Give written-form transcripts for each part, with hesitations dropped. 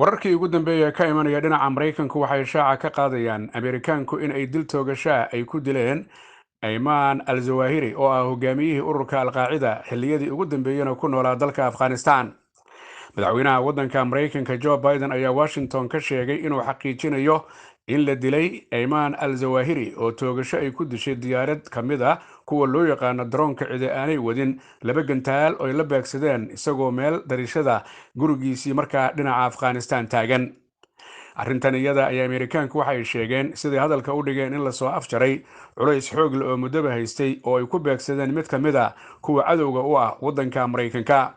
wararkii ugu dambeeyay ka imanaya dhinaca Mareykanku waxay shaaca ka qaadayaan Ameerikaanku in ay dil toogasho ay ku dileen Ayman al-Zawahiri oo ah hogaamiyihii ururka Al-Qaacida xilliyadii ugu dambeeyayna ku noolaa dalka Afghanistan. madaxweynaha waddanka Mareykanka Joe Biden ayaa Washington ka sheegay inuu xaqiijinayo in la dilay Ayman al-Zawahiri oo toogasho ay ku dishay diyaarad kamid ah kuwa loo yaqaan droonka cid aanay wadin laba gantaal oo la beegsadeen isagoo meel darishada gurigiisii markaa dhinaca Afghanistan taagan. arrintan iyada ayaa Ameerikaanku waxay sheegeen sidii hadalka u dhigeen in la soo afjaray culays xoog leh oo muddo haystay oo ay ku beegsadeen mid kamid ah kuwa cadowga u ah waddanka Mareykanka.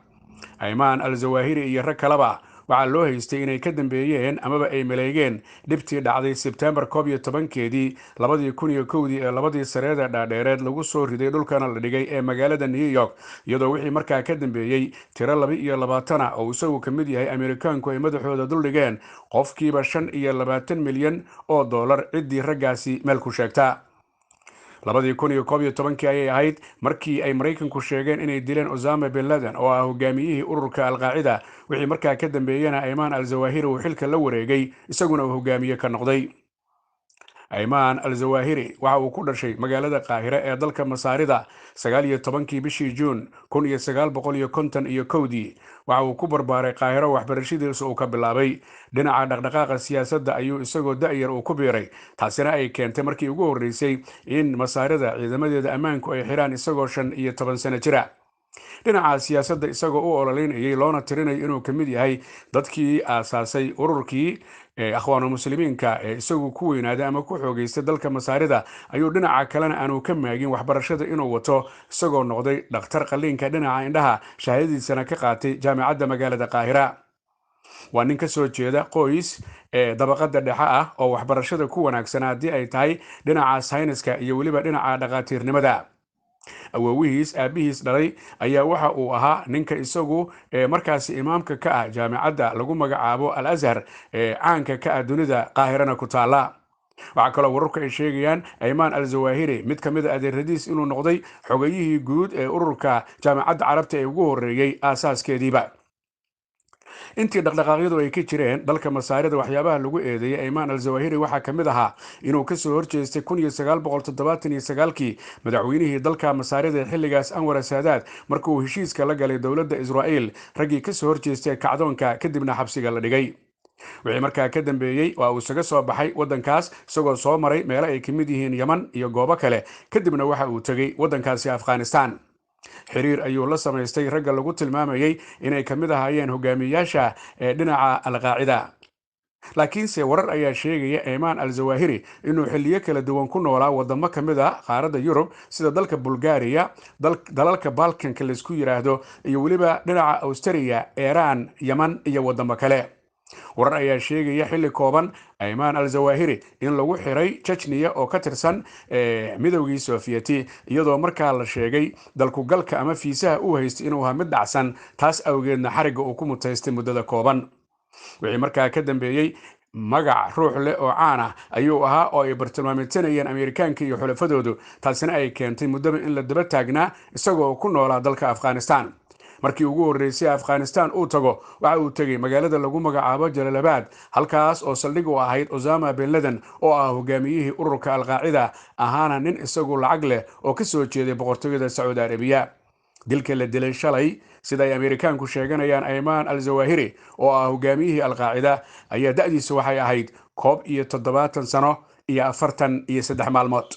Ayman al-Zawahiri iyo rag kaleba waxaa loo haystay inay ka dambeeyeen amaba ay maleegeen dhibtii dhacday September 11keedii 2001 ee labadii sareeda dhaadheereed lagu soo riday dhulkana la dhigay ee magaalada New York iyadoo wixii markaa ka dambeeyay tiro 22 oo isagu ka mid yahay Ameerikaanku ay madaxooda dul dhigeen qofkiiba $25 milyan ciddii raggaasi meel ku sheegta. 2011 ayay ahayd markii ay Mareykanku sheegeen inay dileen Osama bin Laden oo ah hogaamiyihii ururka Al-Qaacida wixii markaa ka dambeeyana Ayman al-Zawahiri uu xilka la wareegay isaguna uu hogaamiye ka noqday. Ayman al-Zawahiri waxa uu ku dhashay magaalada Qaahira ee dalka Masaarida 19 bishii June 1951 waxa uu ku barbaaray Qaahiro waxbarashadiisa uu ka bilaabay dhinaca dhaqdhaqaaqa siyaasadda ayuu isagoo da'yar uu ku biiray taasina ay keentay markii ugu horeysay in Masaarida ciidamadeeda ammaanku ay xiraan isagoo 15 sano jira. dhinaca siyaasadda isagoo u ololeynayay loona tirinay inuu ka mid yahay dadkii aasaasay ururkii akhwaanu muslimiinka ee isagu ku weynaaday ama ku xoogeystay dalka Masaarida ayuu dhinaca kalena aanu ka maagin waxbarashada inuu wato isagoo noqday dhakhtar qaliinka dhinaca indhaha shahaadadiisana ka qaatay jaamacadda magaalada Qaahira. waa nin ka soo jeeda qoys dabaqada dhexe ah oo waxbarashada ku wanaagsan haddii ay tahay dhinaca sayniska iyo weliba dhinaca dhaqaatiirnimada. awoowihiis aabihiis dhalay ayaa waxa uu ahaa ninka isagu markaasi imaamka ka ah jaamacadda lagu magacaabo Al-Azhar caanka ka ah dunida Qaahirana ku taala. waxaa kaloo wararku ay sheegayaan Ayman al-Zawahiri mid kamid ah adeeradiis inuu noqday xogayihii guud ee ururka jaamacadda carabta ee ugu horeeyay aasaaskeediiba. intii dhaqdhaqaaqyadu ay ka jireen dalka Masaarida waxyaabaha lagu eedeeyay Ayman al-Zawahiri waxaa kamid ahaa inuu ka soo horjeestay 1979kii madaxweynihii dalka Masaarida ee xilligaas Anwar Saadaat markuu heshiiska la galay dowladda Israa'iil raggii ka soo horjeestay kacdoonka kadibna xabsiga la dhigay. wixii markaa ka dambeeyay waa uu isaga soo baxay waddankaas isagoo soo maray meelo ay kamid yihiin Yaman iyo goobo kale kadibna waxa uu tagay waddankaasi Afghanistan. xiriir ayuu la samaystay ragga lagu tilmaamayay inay kamid ahaayeen hogaamiyaasha ee dhinaca Al-Qaacida. laakiinse warar ayaa sheegaya Ayman al-Zawahiri inuu xilliyo kala duwan ku noolaa wadamo kamid ah qaaradda Yurub sida dalka Bulgaria, dalalka Balkanka la isku yiraahdo iyo weliba dhinaca Austria, Iran, Yaman iyo wadamo kale. warar ayaa sheegaya xilli kooban Ayman al-Zawahiri in lagu xiray Chechnya oo ka tirsan midowgii Sovieti iyadoo markaa la sheegay dalku galka ama fiisaha uu haystay inuu ahaa mid dhacsan taas awgeedna xariga uu ku mutaystay muddada kooban. wixii markaa ka dambeeyay magac ruux leh oo caan ah ayuu ahaa oo ay bartilmaameedsanayeen Ameerikaanka iyo xulafadoodu taasina ay keentay muddaba in la daba taagnaa isagoo ku noolaa dalka Afghanistan. markii ugu horeysay Afghanistan uu tago waxa uu tagay magaalada lagu magacaabo Jalalabad halkaas oo saldhig u ahayd Osama bin Laden oo ah hogaamiyihii ururka Al-Qaacida ahaana nin isagu lacag leh oo ka soo jeeday boqortooyada Saudi Arabia. dilka la dilay shalay sida ay Ameerikaanku sheeganayaan Ayman al-Zawahiri oo ah hogaamiyihii Al-Qaacida ayaa da'diisu waxay ahayd 17 sano iyo 43 maalmood.